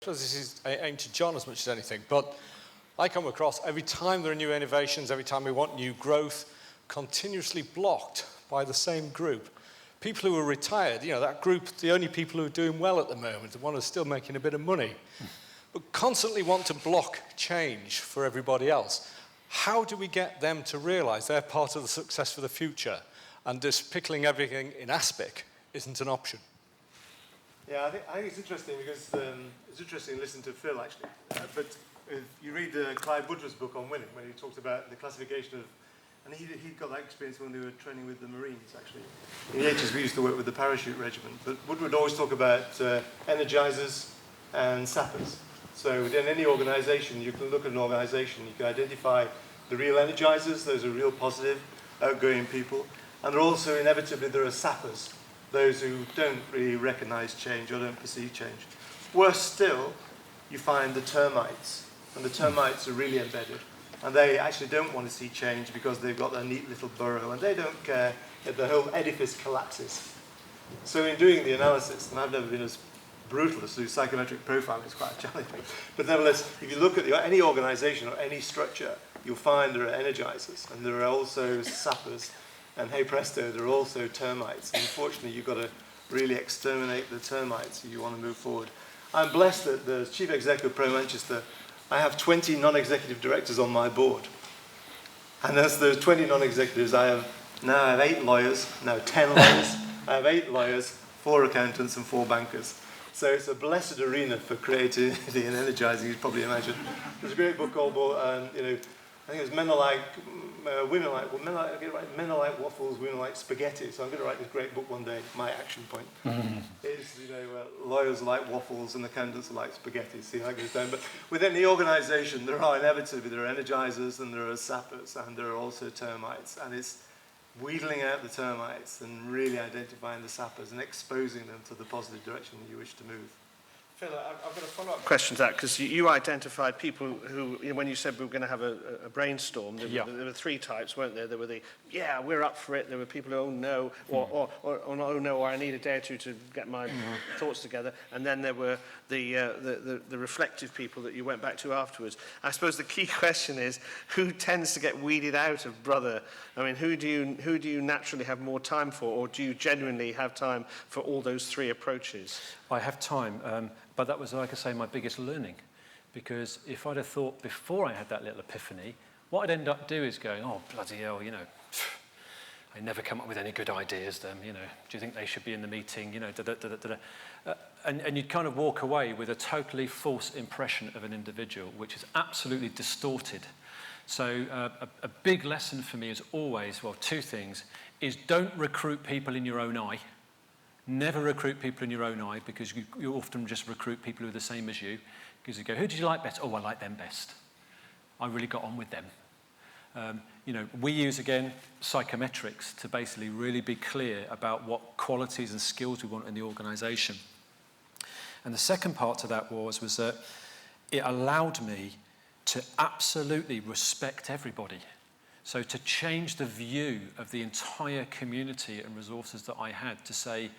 suppose this is aimed to John as much as anything, but I come across every time there are new innovations, every time we want new growth, continuously blocked by the same group. People who are retired, that group, the only people who are doing well at the moment, the one who's still making a bit of money, but constantly want to block change for everybody else. How do we get them to realize they're part of the success for the future and just pickling everything in aspic isn't an option? Yeah, I think it's interesting because it's interesting to listen to Phil, actually. But if you read Clive Woodward's book on winning, when he talks about the classification of, and he got that experience when they were training with the Marines, actually. In the 80s, we used to work with the parachute regiment, but Woodward always talk about energizers and sappers. So within any organization, you can look at an organization, you can identify the real energizers, those are real positive, outgoing people, and there are sappers, those who don't really recognize change or don't perceive change. Worse still, you find the termites, and the termites are really embedded, and they actually don't want to see change because they've got their neat little burrow, and they don't care if the whole edifice collapses. So in doing the analysis, and I've never been as brutal as do psychometric profiling, it's quite challenging, but nevertheless, if you look at any organization or any structure, you'll find there are energizers, and there are also sappers, and hey presto, there are also termites. And unfortunately, you've got to really exterminate the termites if you want to move forward. I'm blessed that the Chief Executive of Pro Manchester, I have 20 non-executive directors on my board. And as those 20 non-executives, I have 8 lawyers, now 10 lawyers, I have 8 lawyers, 4 accountants and 4 bankers. So it's a blessed arena for creativity and energizing, you probably imagine. There's a great book called, I think it was Men Are Like Waffles, Women Are Like Spaghetti. So I'm going to write this great book one day. My action point is, lawyers are like waffles and accountants are like spaghetti. See how it goes down. But within the organization, there are energizers and there are sappers and there are also termites. And it's wheedling out the termites and really identifying the sappers and exposing them to the positive direction that you wish to move. Phil, I've got a follow-up question to that, because you identified people who, when you said we were going to have a brainstorm, there were 3 types, weren't there? There were we're up for it. There were people who, oh no, or oh no, or I need a day or two to get my thoughts together. And then there were the reflective people that you went back to afterwards. I suppose the key question is, who tends to get weeded out of brother? I mean, who do you naturally have more time for, or do you genuinely have time for all those 3 approaches? I have time, but that was, like I say, my biggest learning. Because if I'd have thought before I had that little epiphany, what I'd end up doing is going, oh, bloody hell, they never come up with any good ideas, them, do you think they should be in the meeting, and you'd kind of walk away with a totally false impression of an individual, which is absolutely distorted. So a big lesson for me is always, 2 things, is don't recruit people in your own eye. Never recruit people in your own eye, because you often just recruit people who are the same as you. Because you go, who did you like best? Oh, I like them best. I really got on with them. We use, again, psychometrics to basically really be clear about what qualities and skills we want in the organisation. And the second part to that was that it allowed me to absolutely respect everybody. So to change the view of the entire community and resources that I had to say,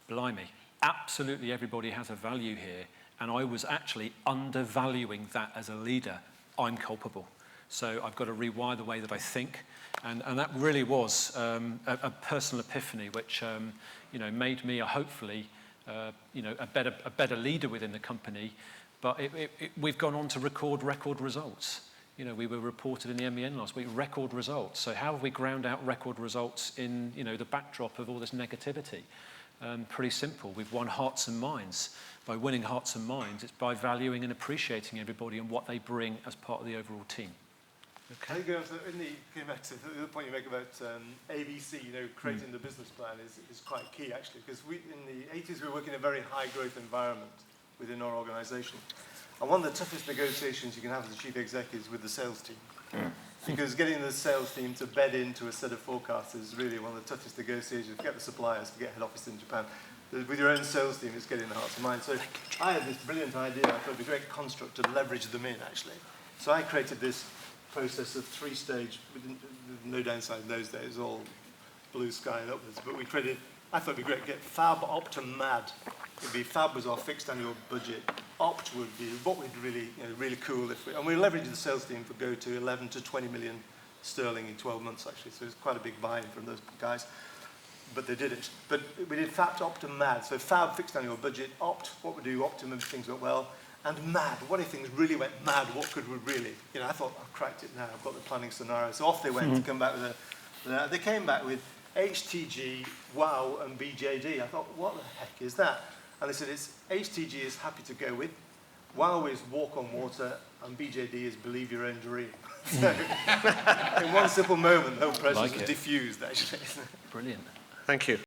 blimey, absolutely everybody has a value here, and I was actually undervaluing that as a leader. I'm culpable. So I've got to rewire the way that I think, and that really was a personal epiphany, which made me hopefully a better leader within the company. But we've gone on to record results. We were reported in the MEN last week, record results. So how have we ground out record results in, the backdrop of all this negativity? Pretty simple. We've won hearts and minds. By winning hearts and minds, it's by valuing and appreciating everybody and what they bring as part of the overall team. Okay. I think going back to the point you make about ABC, creating the business plan is quite key, actually, because in the 80s we were working in a very high growth environment within our organisation. And one of the toughest negotiations you can have as a chief executive is with the sales team. Because getting the sales team to bed into a set of forecasts is really one of the toughest negotiations. Forget the suppliers, forget head office in Japan. With your own sales team, it's getting the hearts and minds. So I had this brilliant idea. I thought it would be a great construct to leverage them in, actually. So I created this process of 3-stage, with no downside in those days, all blue sky and upwards. But I thought it would be great to get fab, opt, and mad. Fab was our fixed annual budget. opt would be, what would really, really cool if and we leveraged the sales team for go to 11 to 20 million sterling in 12 months actually, so it's quite a big buy-in from those guys, but they did it. But we did FAB, opt and MAD, so FAB, fixed annual budget, opt, what we do, optimum, things went well, and MAD, what if things really went mad, what could we really, I thought, I've cracked it now, I've got the planning scenario, so off they went to come back with they came back with HTG, WOW, and BJD. I thought, what the heck is that? And they said, HTG is happy to go with, WOW is walk on water, and BJD is believe your own dream. So, in one simple moment, the whole process was diffused, actually. Brilliant. Thank you.